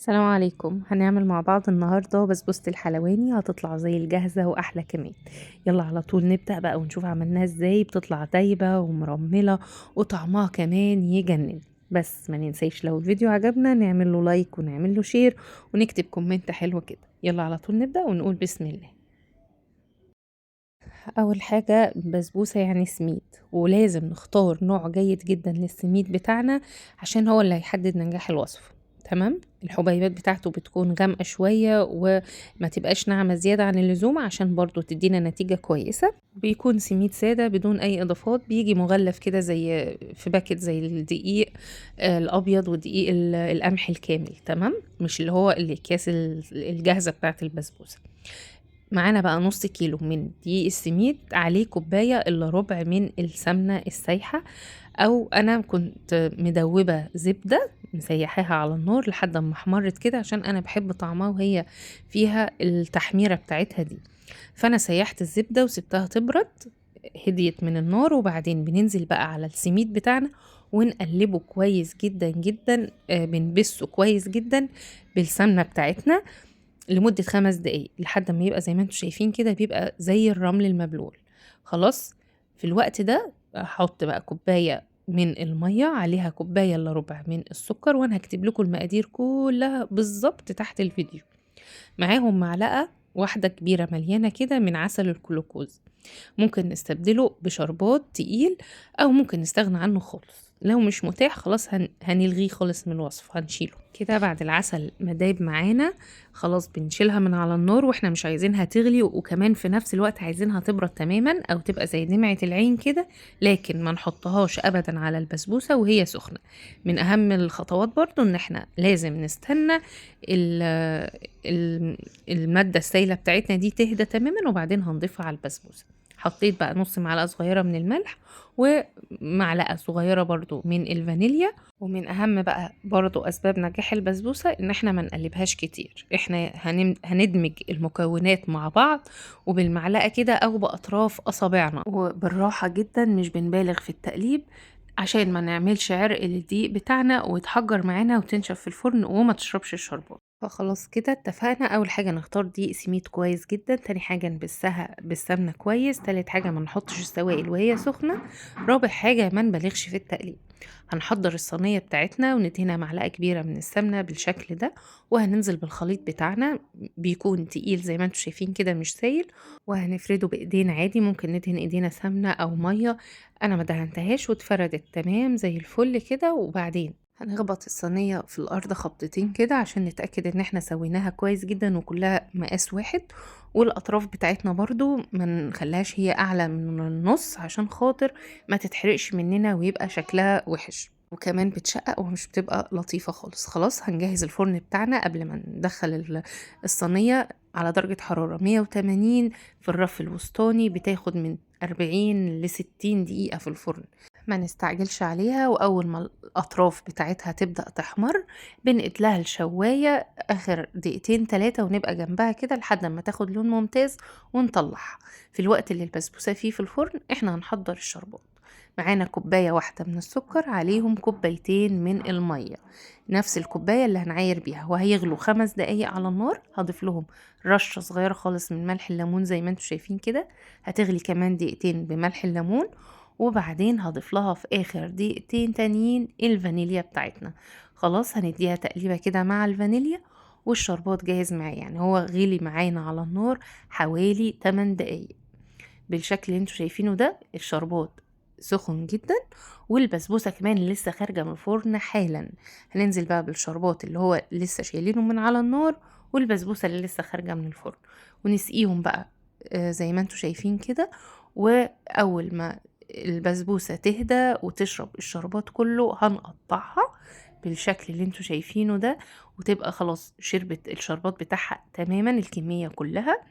السلام عليكم. هنعمل مع بعض النهاردة بسبوسة الحلواني، هتطلع زي الجاهزة وأحلى كمان. يلا على طول نبدأ بقى ونشوف عملناها ازاي. بتطلع دايبة ومرملة وطعمها كمان يجنن. بس ما ننسيش لو الفيديو عجبنا نعمل له لايك ونعمل له شير ونكتب كومنت حلو كده. يلا على طول نبدأ ونقول بسم الله. أول حاجة بسبوسة يعني سميد، ولازم نختار نوع جيد جدا للسميد بتاعنا عشان هو اللي هيحدد نجاح الوصفة. تمام. الحبيبات بتاعته بتكون غامقة شوية وما تبقاش ناعمة زيادة عن اللزوم عشان برضو تدينا نتيجة كويسة. بيكون سميد سادة بدون أي إضافات، بيجي مغلف كده زي في باكت زي الدقيق الأبيض ودقيق القمح الكامل. تمام، مش اللي هو الأكياس الجاهزة بتاعت البسبوسة. معانا بقى نص كيلو من دقيق السميد، عليه كوباية إلا ربع من السمنة السايحة، أو أنا كنت مدوبة زبدة مسيحاها على النار لحد ما احمرت كده عشان أنا بحب طعمها وهي فيها التحميرة بتاعتها دي. فأنا سيحت الزبدة وسبتها تبرد، هديت من النار، وبعدين بننزل بقى على السميد بتاعنا ونقلبه كويس جدا جدا، بنبسه كويس جدا بالسمنة بتاعتنا لمدة 5 دقايق لحد ما يبقى زي ما انتم شايفين كده، بيبقى زي الرمل المبلول. خلاص. في الوقت ده هحط بقى كوباية من المية، عليها كوباية الا ربع من السكر، وانا هكتب لكم المقادير كلها بالظبط تحت الفيديو. معاهم معلقة واحدة كبيرة مليانة كده من عسل الكلوكوز. ممكن نستبدله بشربات تقيل او ممكن نستغنى عنه خالص. لو مش متاح خلاص هنلغيه خالص من الوصفة، هنشيله كده. بعد العسل ما دايب معانا خلاص بنشيلها من على النار، واحنا مش عايزينها تغلي، وكمان في نفس الوقت عايزينها تبرد تماما او تبقى زي دمعة العين كده، لكن ما نحطهاش ابدا على البسبوسة وهي سخنة. من اهم الخطوات برضو ان احنا لازم نستنى المادة السائلة بتاعتنا دي تهدى تماما، وبعدين هنضيفها على البسبوسة. حطيت بقى نص معلقة صغيرة من الملح ومعلقة صغيرة برضو من الفانيليا. ومن اهم بقى برضو اسباب نجاح البسبوسة ان احنا ما نقلبهاش كتير. احنا هندمج المكونات مع بعض وبالمعلقة كده او باطراف اصابعنا وبالراحة جدا، مش بنبالغ في التقليب عشان ما نعملش عرق للدقيق بتاعنا ويتحجر معانا وتنشف في الفرن وما تشربش الشربات. فخلاص كده اتفقنا. اول حاجة نختار دقيق سميد كويس جدا، تاني حاجة نبسها بالسمنة كويس، تالت حاجة ما نحطش السوائل وهي سخنة، رابع حاجة ما نبالغش في التقليب. هنحضر الصينية بتاعتنا وندهنها معلقة كبيرة من السمنة بالشكل ده، وهننزل بالخليط بتاعنا. بيكون تقيل زي ما انتم شايفين كده، مش سايل، وهنفرده بايدينا عادي. ممكن ندهن ايدينا سمنة او مية، انا ما دهنتهاش واتفردت تمام زي الفل كده. وبعدين هنخبط الصينية في الأرض خبطتين كده عشان نتأكد ان احنا سويناها كويس جدا وكلها مقاس واحد. والأطراف بتاعتنا برضو ما نخليهاش هي أعلى من النص عشان خاطر ما تتحرقش مننا ويبقى شكلها وحش، وكمان بتشقق ومش بتبقى لطيفة خالص. خلاص هنجهز الفرن بتاعنا قبل ما ندخل الصينية على درجة حرارة 180 في الرف الوسطاني، بتاخد من 40 ل 60 دقيقة في الفرن. ما نستعجلش عليها، واول ما الاطراف بتاعتها تبدا تحمر بنقل لها الشوايه اخر دقيقتين 3 ونبقى جنبها كده لحد ما تاخد لون ممتاز ونطلعها. في الوقت اللي البسبوسه فيه في الفرن احنا هنحضر الشربات. معانا كوبايه واحده من السكر، عليهم كوبايتين من الميه، نفس الكوبايه اللي هنعاير بيها، وهيغلوا 5 دقايق على النار. هضيف لهم رشه صغيره خالص من ملح الليمون زي ما انتم شايفين كده، هتغلي كمان دقيقتين بملح الليمون. وبعدين هضيف لها في اخر دقيقتين تانيين الفانيليا بتاعتنا. خلاص هنديها تقليبة كده مع الفانيليا، والشربات جاهز معايا. يعني هو غلي معانا على النار حوالي 8 دقايق بالشكل اللي انتوا شايفينه ده. الشربات سخن جدا والبسبوسة كمان لسه خارجة من الفرن حالا. هننزل بقى بالشربات اللي هو لسه شايلينه من على النار والبسبوسة اللي لسه خارجة من الفرن، ونسقيهم بقى زي ما انتوا شايفين كده. واول ما البسبوسة تهدى وتشرب الشربات كله هنقطعها بالشكل اللي انتوا شايفينه ده، وتبقى خلاص شربت الشربات بتاعها تماما الكمية كلها.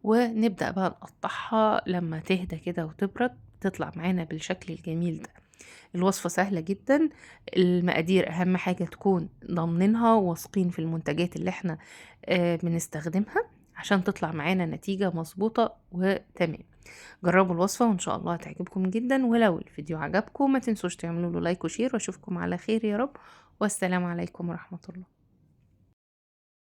ونبدأ بقى نقطعها لما تهدى كده وتبرد، تطلع معانا بالشكل الجميل ده. الوصفة سهلة جدا. المقادير أهم حاجة تكون ضامنينها وواثقين في المنتجات اللي احنا بنستخدمها عشان تطلع معانا نتيجة مظبوطة وتمام. جربوا الوصفة وإن شاء الله هتعجبكم جدا. ولو الفيديو عجبكم ما تنسوش تعملوا له لايك وشير، واشوفكم على خير يا رب، والسلام عليكم ورحمة الله.